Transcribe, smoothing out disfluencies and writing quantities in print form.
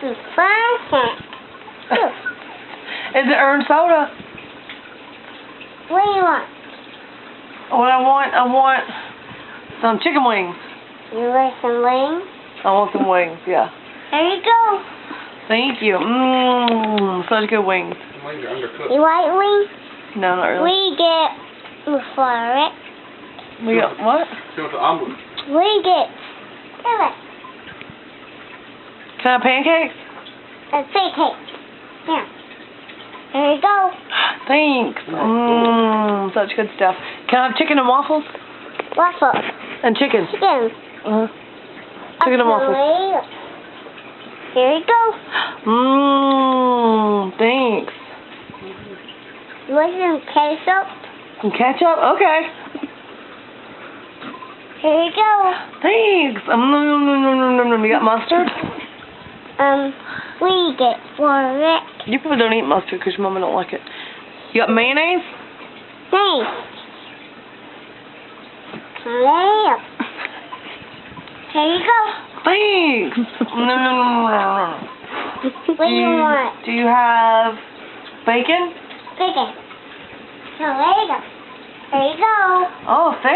is perfect. Is it earned soda? What do you want? What I want some chicken wings. You want some wings? I want some wings, yeah. There you go. Thank you. Such good wings. Wings are undercooked. You like wings? No, not really. We get for it. We got what? She wants an omelet. We get it. Can I have pancakes? A pancake. Yeah. There you go. Thanks. Such good stuff. Can I have chicken and waffles? Waffles. And chicken. Chicken. Chicken and waffles. Here you go. Thanks. You want some ketchup? Some ketchup? Okay. Here you go. Thanks. You got mustard? We get for it. You probably don't eat mustard because your mama don't like it. You got mayonnaise? Thanks. There. Here you go. Thanks. What do you want? Do you have bacon? Chicken. So there you go. There you go. Oh, thanks.